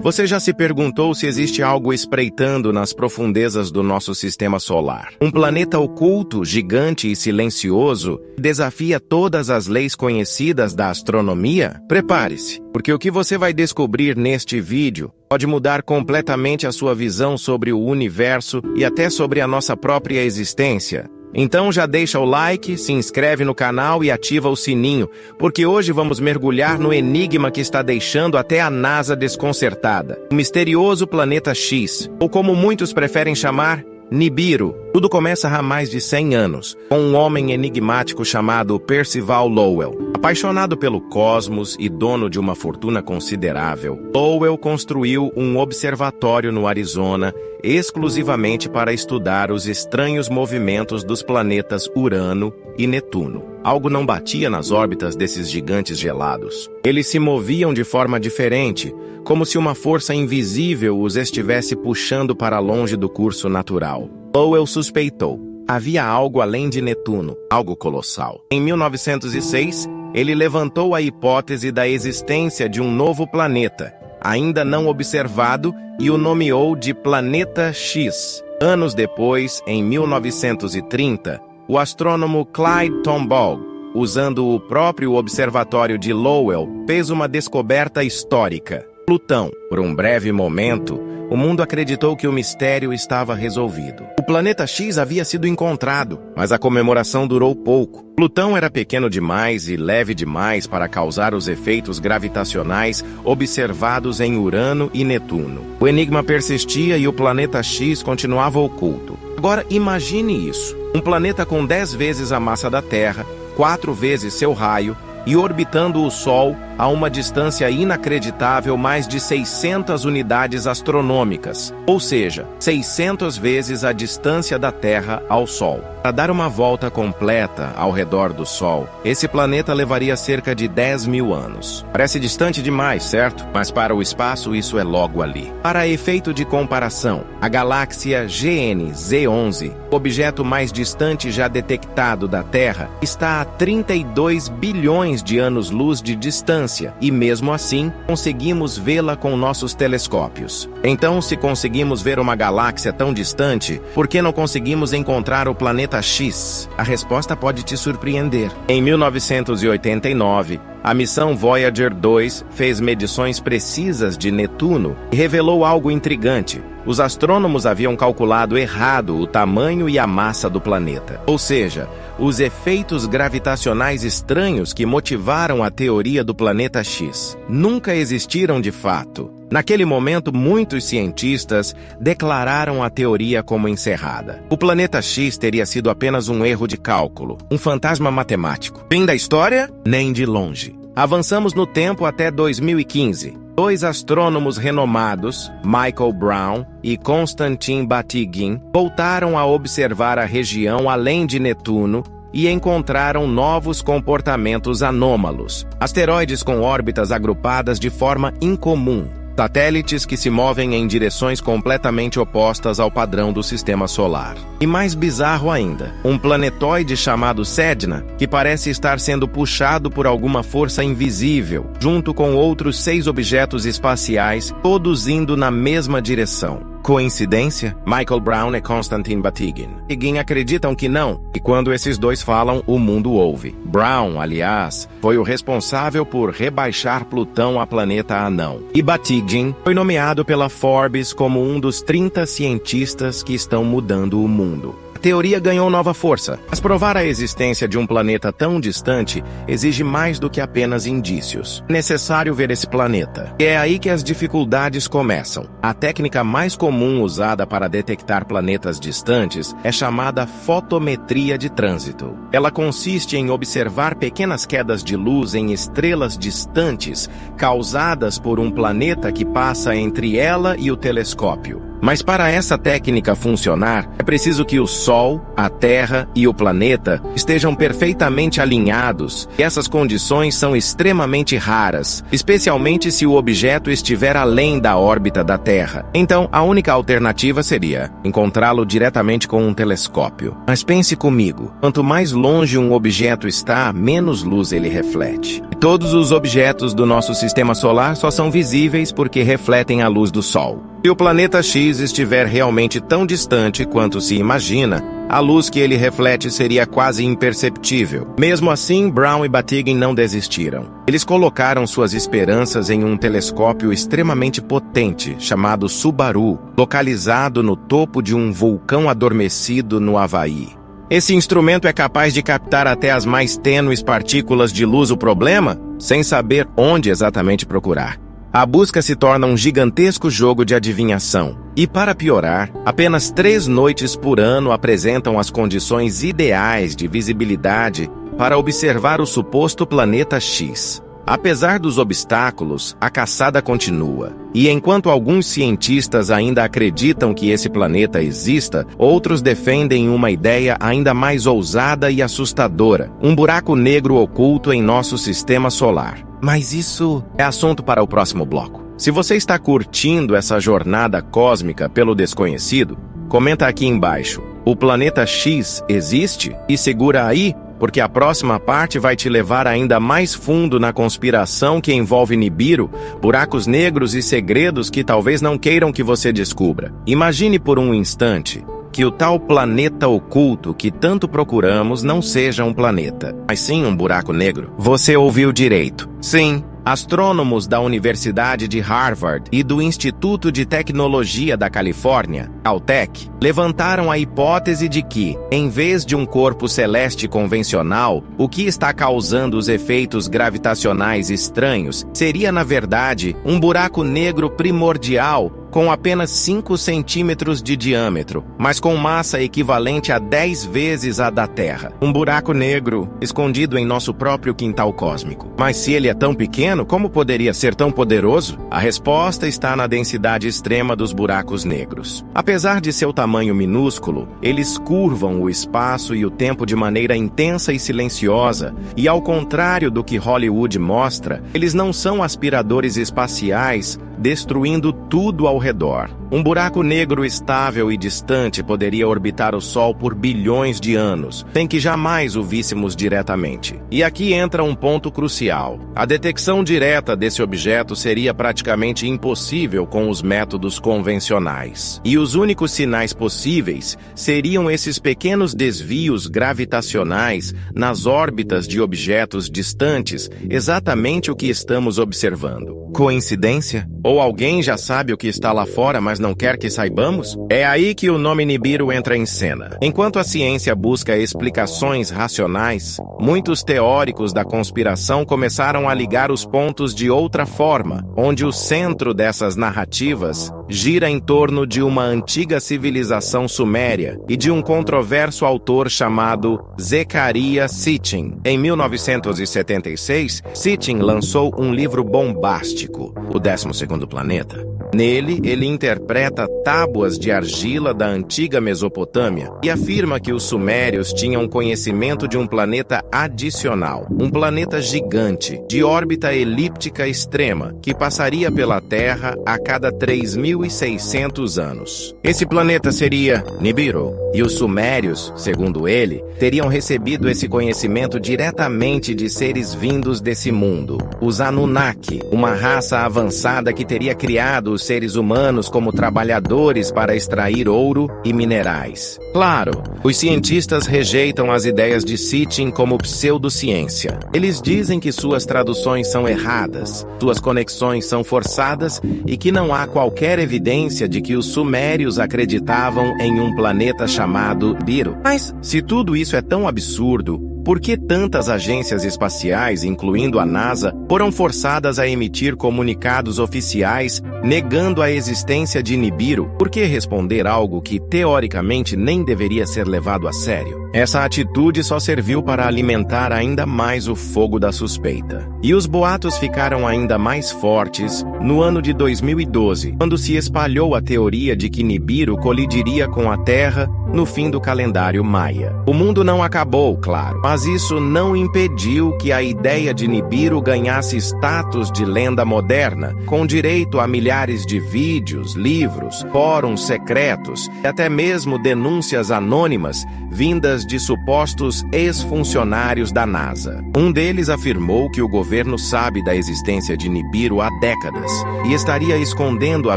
Você já se perguntou se existe algo espreitando nas profundezas do nosso sistema solar? Um planeta oculto, gigante e silencioso, que desafia todas as leis conhecidas da astronomia? Prepare-se, porque o que você vai descobrir neste vídeo pode mudar completamente a sua visão sobre o universo e até sobre a nossa própria existência. Então já deixa o like, se inscreve no canal e ativa o sininho, porque hoje vamos mergulhar no enigma que está deixando até a NASA desconcertada. O misterioso planeta X, ou como muitos preferem chamar, Nibiru. Tudo começa há mais de 100 anos, com um homem enigmático chamado Percival Lowell. Apaixonado pelo cosmos e dono de uma fortuna considerável, Lowell construiu um observatório no Arizona exclusivamente para estudar os estranhos movimentos dos planetas Urano e Netuno. Algo não batia nas órbitas desses gigantes gelados. Eles se moviam de forma diferente, como se uma força invisível os estivesse puxando para longe do curso natural. Lowell suspeitou. Havia algo além de Netuno, algo colossal. Em 1906, ele levantou a hipótese da existência de um novo planeta, ainda não observado, e o nomeou de Planeta X. Anos depois, em 1930, o astrônomo Clyde Tombaugh, usando o próprio observatório de Lowell, fez uma descoberta histórica: Plutão. Por um breve momento, o mundo acreditou que o mistério estava resolvido. O planeta X havia sido encontrado, mas a comemoração durou pouco. Plutão era pequeno demais e leve demais para causar os efeitos gravitacionais observados em Urano e Netuno. O enigma persistia e o planeta X continuava oculto. Agora imagine isso: um planeta com 10 vezes a massa da Terra, 4 vezes seu raio, e orbitando o Sol a uma distância inacreditável, mais de 600 unidades astronômicas, ou seja, 600 vezes a distância da Terra ao Sol. Para dar uma volta completa ao redor do Sol, esse planeta levaria cerca de 10 mil anos. Parece distante demais, certo? Mas para o espaço isso é logo ali. Para efeito de comparação, a galáxia GN-Z11, objeto mais distante já detectado da Terra, está a 32 bilhões de anos-luz de distância, e mesmo assim, conseguimos vê-la com nossos telescópios. Então, se conseguimos ver uma galáxia tão distante, por que não conseguimos encontrar o planeta X? A resposta pode te surpreender. Em 1989, a missão Voyager 2 fez medições precisas de Netuno e revelou algo intrigante. Os astrônomos haviam calculado errado o tamanho e a massa do planeta. Ou seja, os efeitos gravitacionais estranhos que motivaram a teoria do planeta X nunca existiram de fato. Naquele momento, muitos cientistas declararam a teoria como encerrada. O planeta X teria sido apenas um erro de cálculo, um fantasma matemático. Fim da história? Nem de longe. Avançamos no tempo até 2015. Dois astrônomos renomados, Michael Brown e Konstantin Batygin, voltaram a observar a região além de Netuno e encontraram novos comportamentos anômalos. Asteroides com órbitas agrupadas de forma incomum. Satélites que se movem em direções completamente opostas ao padrão do sistema solar. E mais bizarro ainda, um planetóide chamado Sedna, que parece estar sendo puxado por alguma força invisível, junto com outros 6 objetos espaciais, todos indo na mesma direção. Coincidência? Michael Brown e Konstantin Batygin. Batygin acreditam que não, e quando esses dois falam, o mundo ouve. Brown, aliás, foi o responsável por rebaixar Plutão a planeta anão. E Batygin foi nomeado pela Forbes como um dos 30 cientistas que estão mudando o mundo. A teoria ganhou nova força, mas provar a existência de um planeta tão distante exige mais do que apenas indícios. É necessário ver esse planeta. E é aí que as dificuldades começam. A técnica mais comum usada para detectar planetas distantes é chamada fotometria de trânsito. Ela consiste em observar pequenas quedas de luz em estrelas distantes causadas por um planeta que passa entre ela e o telescópio. Mas para essa técnica funcionar, é preciso que o Sol, a Terra e o planeta estejam perfeitamente alinhados, e essas condições são extremamente raras, especialmente se o objeto estiver além da órbita da Terra. Então, a única alternativa seria encontrá-lo diretamente com um telescópio. Mas pense comigo, quanto mais longe um objeto está, menos luz ele reflete. E todos os objetos do nosso sistema solar só são visíveis porque refletem a luz do Sol. Se o planeta X estiver realmente tão distante quanto se imagina, a luz que ele reflete seria quase imperceptível. Mesmo assim, Brown e Batygin não desistiram. Eles colocaram suas esperanças em um telescópio extremamente potente, chamado Subaru, localizado no topo de um vulcão adormecido no Havaí. Esse instrumento é capaz de captar até as mais tênues partículas de luz. O problema? Sem saber onde exatamente procurar. A busca se torna um gigantesco jogo de adivinhação. E para piorar, apenas 3 noites por ano apresentam as condições ideais de visibilidade para observar o suposto planeta X. Apesar dos obstáculos, a caçada continua. E enquanto alguns cientistas ainda acreditam que esse planeta exista, outros defendem uma ideia ainda mais ousada e assustadora: um buraco negro oculto em nosso sistema solar. Mas isso é assunto para o próximo bloco. Se você está curtindo essa jornada cósmica pelo desconhecido, comenta aqui embaixo: o planeta X existe? E segura aí, porque a próxima parte vai te levar ainda mais fundo na conspiração que envolve Nibiru, buracos negros e segredos que talvez não queiram que você descubra. Imagine por um instante que o tal planeta oculto que tanto procuramos não seja um planeta, mas sim um buraco negro. Você ouviu direito. Sim, astrônomos da Universidade de Harvard e do Instituto de Tecnologia da Califórnia, Caltech, levantaram a hipótese de que, em vez de um corpo celeste convencional, o que está causando os efeitos gravitacionais estranhos seria, na verdade, um buraco negro primordial com apenas 5 centímetros de diâmetro, mas com massa equivalente a 10 vezes a da Terra. Um buraco negro escondido em nosso próprio quintal cósmico. Mas se ele é tão pequeno, como poderia ser tão poderoso? A resposta está na densidade extrema dos buracos negros. Apesar de seu tamanho minúsculo, eles curvam o espaço e o tempo de maneira intensa e silenciosa, e ao contrário do que Hollywood mostra, eles não são aspiradores espaciais destruindo tudo ao redor. Um buraco negro estável e distante poderia orbitar o Sol por bilhões de anos, sem que jamais o víssemos diretamente. E aqui entra um ponto crucial. A detecção direta desse objeto seria praticamente impossível com os métodos convencionais. E os únicos sinais possíveis seriam esses pequenos desvios gravitacionais nas órbitas de objetos distantes, exatamente o que estamos observando. Coincidência? Ou alguém já sabe o que está lá fora, mas não quer que saibamos? É aí que o nome Nibiru entra em cena. Enquanto a ciência busca explicações racionais, muitos teóricos da conspiração começaram a ligar os pontos de outra forma, onde o centro dessas narrativas gira em torno de uma antiga civilização suméria e de um controverso autor chamado Zecharia Sitchin. Em 1976, Sitchin lançou um livro bombástico, O 12º Planeta. Nele, ele interpreta tábuas de argila da antiga Mesopotâmia e afirma que os sumérios tinham conhecimento de um planeta adicional, um planeta gigante, de órbita elíptica extrema, que passaria pela Terra a cada 3.600 anos. Esse planeta seria Nibiru, e os sumérios, segundo ele, teriam recebido esse conhecimento diretamente de seres vindos desse mundo, os Anunnaki, uma raça avançada que teria criado os seres humanos como trabalhadores para extrair ouro e minerais. Claro, os cientistas rejeitam as ideias de Sitchin como pseudociência. Eles dizem que suas traduções são erradas, suas conexões são forçadas e que não há qualquer evidência de que os sumérios acreditavam em um planeta chamado Nibiru. Mas, se tudo isso é tão absurdo, Por que tantas agências espaciais, incluindo a NASA, foram forçadas a emitir comunicados oficiais negando a existência de Nibiru? Por que responder algo que, teoricamente, nem deveria ser levado a sério? Essa atitude só serviu para alimentar ainda mais o fogo da suspeita. E os boatos ficaram ainda mais fortes no ano de 2012, quando se espalhou a teoria de que Nibiru colidiria com a Terra no fim do calendário maia. O mundo não acabou, claro, mas isso não impediu que a ideia de Nibiru ganhasse status de lenda moderna, com direito a milhares de vídeos, livros, fóruns secretos e até mesmo denúncias anônimas vindas de supostos ex-funcionários da NASA. Um deles afirmou que o governo sabe da existência de Nibiru há décadas e estaria escondendo a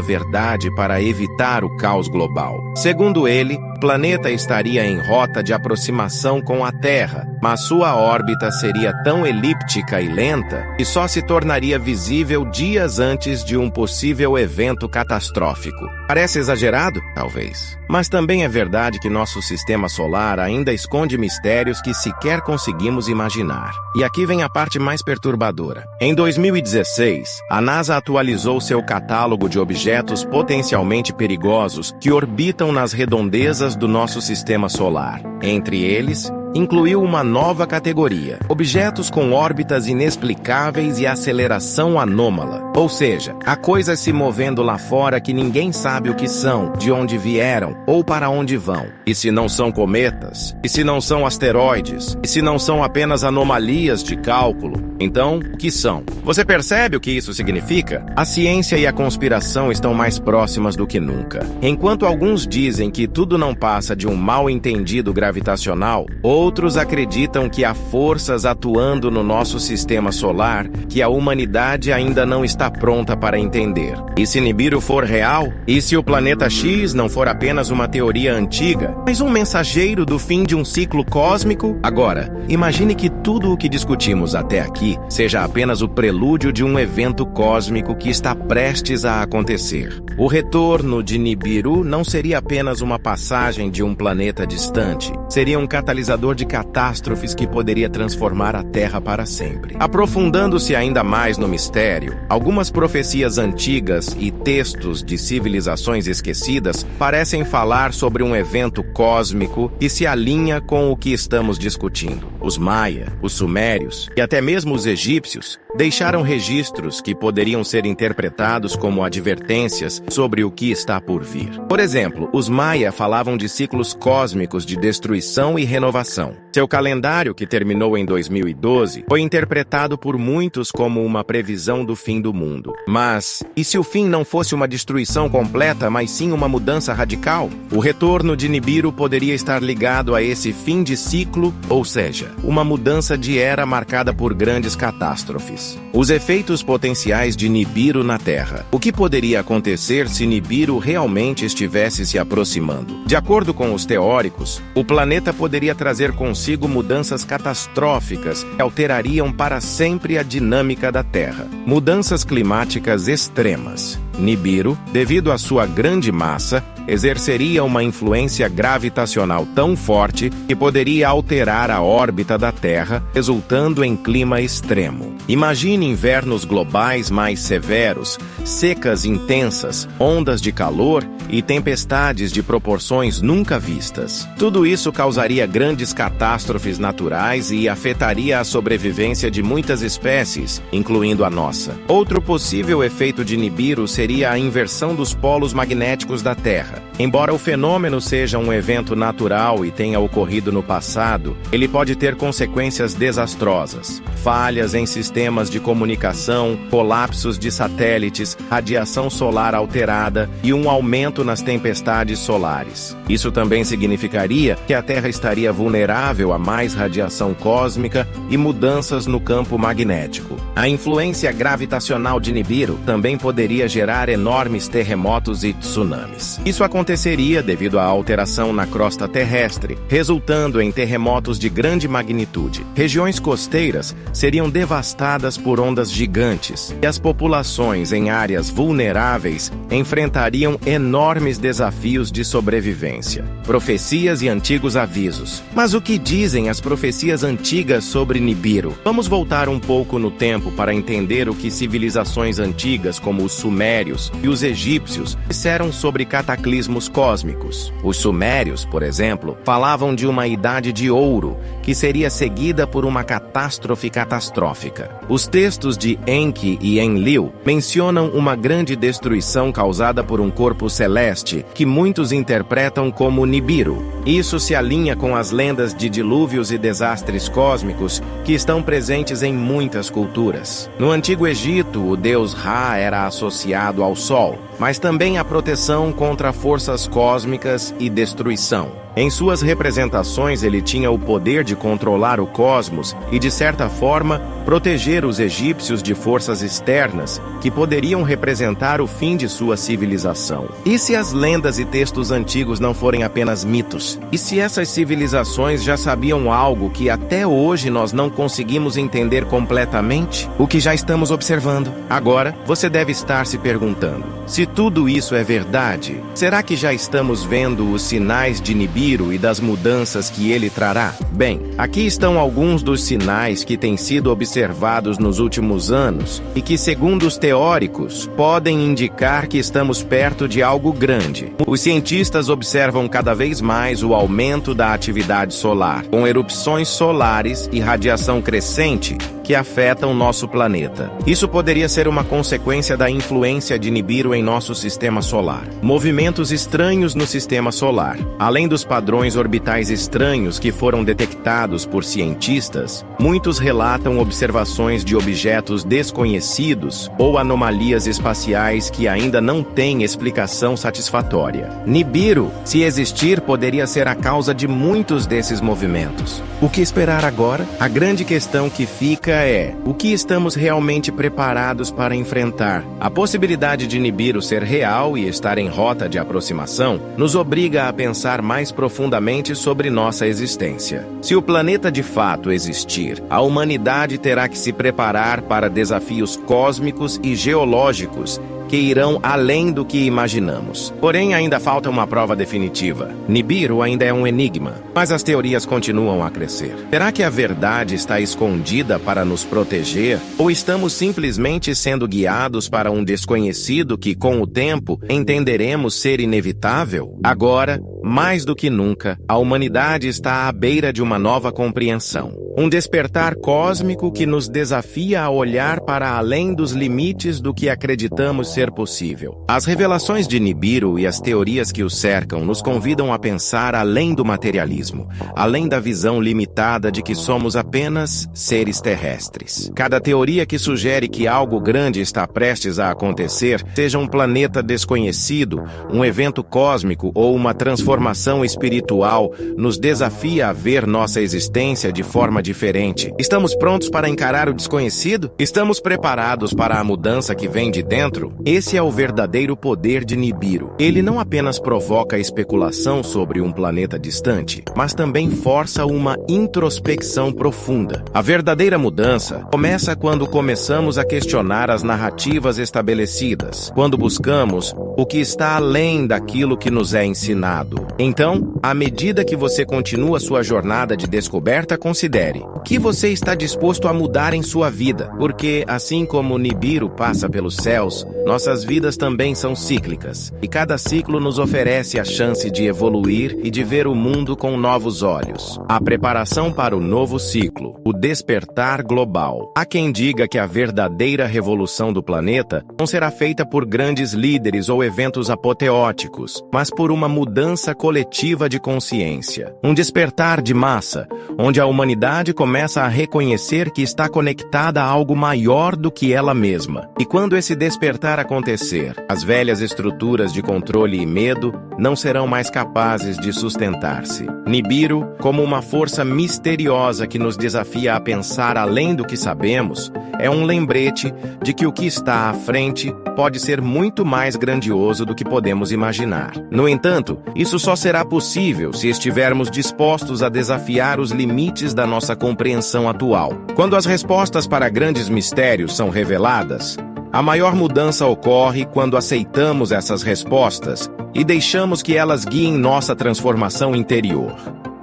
verdade para evitar o caos global. Segundo ele, o planeta estaria em rota de aproximação com a Terra, mas sua órbita seria tão elíptica e lenta que só se tornaria visível dias antes de um possível evento catastrófico. Parece exagerado? Talvez. Mas também é verdade que nosso sistema solar ainda esconde mistérios que sequer conseguimos imaginar. E aqui vem a parte mais perturbadora. Em 2016, a NASA atualizou seu catálogo de objetos potencialmente perigosos que orbitam nas redondezas do nosso sistema solar. Entre eles, incluiu uma nova categoria: objetos com órbitas inexplicáveis e aceleração anômala. Ou seja, há coisas se movendo lá fora que ninguém sabe o que são, de onde vieram ou para onde vão. E se não são cometas? E se não são asteroides? E se não são apenas anomalias de cálculo? Então, o que são? Você percebe o que isso significa? A ciência e a conspiração estão mais próximas do que nunca. Enquanto alguns dizem que tudo não passa de um mal-entendido gravitacional, outros acreditam que há forças atuando no nosso sistema solar que a humanidade ainda não está pronta para entender. E se Nibiru for real? E se o planeta X não for apenas uma teoria antiga, mas um mensageiro do fim de um ciclo cósmico? Agora, imagine que tudo o que discutimos até aqui seja apenas o prelúdio de um evento cósmico que está prestes a acontecer. O retorno de Nibiru não seria apenas uma passagem de um planeta distante, seria um catalisador de catástrofes que poderia transformar a Terra para sempre. Aprofundando-se ainda mais no mistério, algumas profecias antigas e textos de civilizações esquecidas parecem falar sobre um evento cósmico que se alinha com o que estamos discutindo. Os Maia, os Sumérios e até mesmo os egípcios deixaram registros que poderiam ser interpretados como advertências sobre o que está por vir. Por exemplo, os Maia falavam de ciclos cósmicos de destruição e renovação. Seu calendário, que terminou em 2012, foi interpretado por muitos como uma previsão do fim do mundo. Mas, e se o fim não fosse uma destruição completa, mas sim uma mudança radical? O retorno de Nibiru poderia estar ligado a esse fim de ciclo, ou seja, uma mudança de era marcada por grandes catástrofes. Os efeitos potenciais de Nibiru na Terra. O que poderia acontecer se Nibiru realmente estivesse se aproximando? De acordo com os teóricos, o planeta poderia trazer consigo mudanças catastróficas que alterariam para sempre a dinâmica da Terra. Mudanças climáticas extremas. Nibiru, devido à sua grande massa, exerceria uma influência gravitacional tão forte que poderia alterar a órbita da Terra, resultando em clima extremo. Imagine invernos globais mais severos, secas intensas, ondas de calor e tempestades de proporções nunca vistas. Tudo isso causaria grandes catástrofes naturais e afetaria a sobrevivência de muitas espécies, incluindo a nossa. Outro possível efeito de Nibiru seria a inversão dos polos magnéticos da Terra. Embora o fenômeno seja um evento natural e tenha ocorrido no passado, ele pode ter consequências desastrosas. Falhas em sistemas de comunicação, colapsos de satélites, radiação solar alterada e um aumento nas tempestades solares. Isso também significaria que a Terra estaria vulnerável a mais radiação cósmica e mudanças no campo magnético. A influência gravitacional de Nibiru também poderia gerar enormes terremotos e tsunamis. Isso aconteceria aconteceria devido à alteração na crosta terrestre, resultando em terremotos de grande magnitude. Regiões costeiras seriam devastadas por ondas gigantes, e as populações em áreas vulneráveis enfrentariam enormes desafios de sobrevivência. Profecias e antigos avisos. Mas o que dizem as profecias antigas sobre Nibiru? Vamos voltar um pouco no tempo para entender o que civilizações antigas como os sumérios e os egípcios disseram sobre cataclismos cósmicos. Os sumérios, por exemplo, falavam de uma idade de ouro que seria seguida por uma catástrofe catastrófica. Os textos de Enki e Enlil mencionam uma grande destruição causada por um corpo celeste que muitos interpretam como Nibiru. Isso se alinha com as lendas de dilúvios e desastres cósmicos que estão presentes em muitas culturas. No Antigo Egito, o deus Ra era associado ao Sol, mas também à proteção contra forças cósmicas e destruição. Em suas representações, ele tinha o poder de controlar o cosmos e, de certa forma, proteger os egípcios de forças externas que poderiam representar o fim de sua civilização. E se as lendas e textos antigos não forem apenas mitos? E se essas civilizações já sabiam algo que até hoje nós não conseguimos entender completamente? O que já estamos observando. Agora, você deve estar se perguntando: se tudo isso é verdade, será que já estamos vendo os sinais de Nibiru e das mudanças que ele trará? Bem, aqui estão alguns dos sinais que têm sido observados nos últimos anos e que, segundo os teóricos, podem indicar que estamos perto de algo grande. Os cientistas observam cada vez mais o aumento da atividade solar, com erupções solares e radiação crescente que afetam nosso planeta. Isso poderia ser uma consequência da influência de Nibiru em nosso sistema solar. Movimentos estranhos no sistema solar. Além dos padrões orbitais estranhos que foram detectados por cientistas, muitos relatam observações de objetos desconhecidos ou anomalias espaciais que ainda não têm explicação satisfatória. Nibiru, se existir, poderia ser a causa de muitos desses movimentos. O que esperar agora? A grande questão que fica é: o que estamos realmente preparados para enfrentar? A possibilidade de Nibiru ser real e estar em rota de aproximação nos obriga a pensar mais profundamente sobre nossa existência. Se o planeta de fato existir, a humanidade terá que se preparar para desafios cósmicos e geológicos que irão além do que imaginamos. Porém, ainda falta uma prova definitiva. Nibiru ainda é um enigma, mas as teorias continuam a crescer. Será que a verdade está escondida para nos proteger? Ou estamos simplesmente sendo guiados para um desconhecido que, com o tempo, entenderemos ser inevitável? Agora, mais do que nunca, a humanidade está à beira de uma nova compreensão. Um despertar cósmico que nos desafia a olhar para além dos limites do que acreditamos ser possível. As revelações de Nibiru e as teorias que o cercam nos convidam a pensar além do materialismo, além da visão limitada de que somos apenas seres terrestres. Cada teoria que sugere que algo grande está prestes a acontecer, seja um planeta desconhecido, um evento cósmico ou uma transformação espiritual, nos desafia a ver nossa existência de forma diferente. Estamos prontos para encarar o desconhecido? Estamos preparados para a mudança que vem de dentro? Esse é o verdadeiro poder de Nibiru. Ele não apenas provoca especulação sobre um planeta distante, mas também força uma introspecção profunda. A verdadeira mudança começa quando começamos a questionar as narrativas estabelecidas, quando buscamos o que está além daquilo que nos é ensinado. Então, à medida que você continua sua jornada de descoberta, considere o que você está disposto a mudar em sua vida, porque, assim como Nibiru passa pelos céus, nossas vidas também são cíclicas, e cada ciclo nos oferece a chance de evoluir e de ver o mundo com novos olhos. A preparação para o novo ciclo, o despertar global. Há quem diga que a verdadeira revolução do planeta não será feita por grandes líderes ou eventos apoteóticos, mas por uma mudança coletiva de consciência. Um despertar de massa, onde a humanidade começa a reconhecer que está conectada a algo maior do que ela mesma. E quando esse despertar acontecer, as velhas estruturas de controle e medo não serão mais capazes de sustentar-se. Nibiru, como uma força misteriosa que nos desafia a pensar além do que sabemos, é um lembrete de que o que está à frente pode ser muito mais grandioso do que podemos imaginar. No entanto, isso só será possível se estivermos dispostos a desafiar os limites da nossa compreensão atual. Quando as respostas para grandes mistérios são reveladas, a maior mudança ocorre quando aceitamos essas respostas e deixamos que elas guiem nossa transformação interior.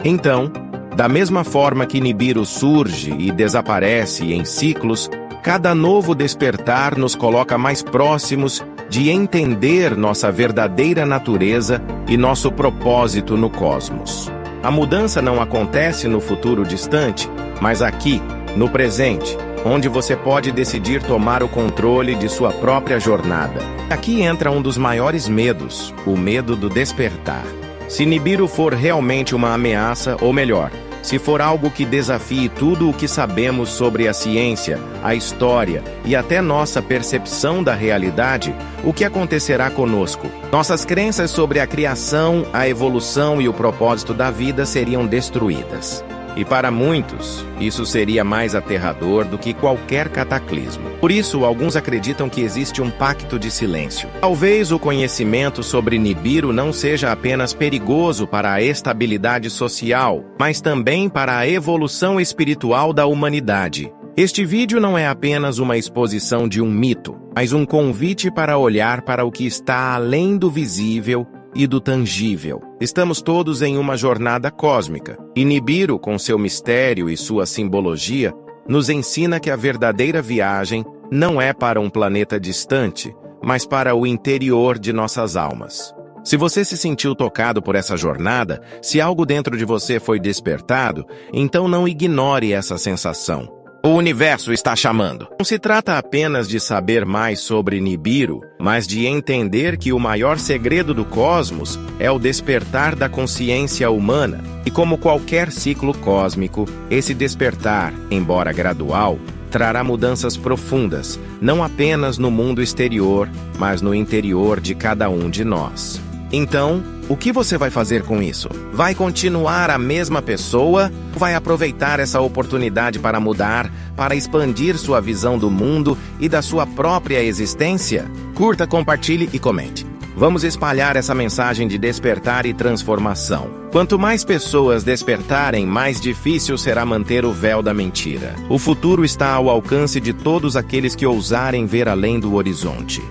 Então, da mesma forma que Nibiru surge e desaparece em ciclos, cada novo despertar nos coloca mais próximos de entender nossa verdadeira natureza e nosso propósito no cosmos. A mudança não acontece no futuro distante, mas aqui, no presente, onde você pode decidir tomar o controle de sua própria jornada. Aqui entra um dos maiores medos, o medo do despertar. Se Nibiru for realmente uma ameaça, ou melhor, se for algo que desafie tudo o que sabemos sobre a ciência, a história e até nossa percepção da realidade, o que acontecerá conosco? Nossas crenças sobre a criação, a evolução e o propósito da vida seriam destruídas. E para muitos, isso seria mais aterrador do que qualquer cataclismo. Por isso, alguns acreditam que existe um pacto de silêncio. Talvez o conhecimento sobre Nibiru não seja apenas perigoso para a estabilidade social, mas também para a evolução espiritual da humanidade. Este vídeo não é apenas uma exposição de um mito, mas um convite para olhar para o que está além do visível e do tangível. Estamos todos em uma jornada cósmica, e Nibiru, com seu mistério e sua simbologia, nos ensina que a verdadeira viagem não é para um planeta distante, mas para o interior de nossas almas. Se você se sentiu tocado por essa jornada, se algo dentro de você foi despertado, então não ignore essa sensação. O universo está chamando. Não se trata apenas de saber mais sobre Nibiru, mas de entender que o maior segredo do cosmos é o despertar da consciência humana. E como qualquer ciclo cósmico, esse despertar, embora gradual, trará mudanças profundas, não apenas no mundo exterior, mas no interior de cada um de nós. Então, o que você vai fazer com isso? Vai continuar a mesma pessoa? Ou vai aproveitar essa oportunidade para mudar, para expandir sua visão do mundo e da sua própria existência? Curta, compartilhe e comente. Vamos espalhar essa mensagem de despertar e transformação. Quanto mais pessoas despertarem, mais difícil será manter o véu da mentira. O futuro está ao alcance de todos aqueles que ousarem ver além do horizonte.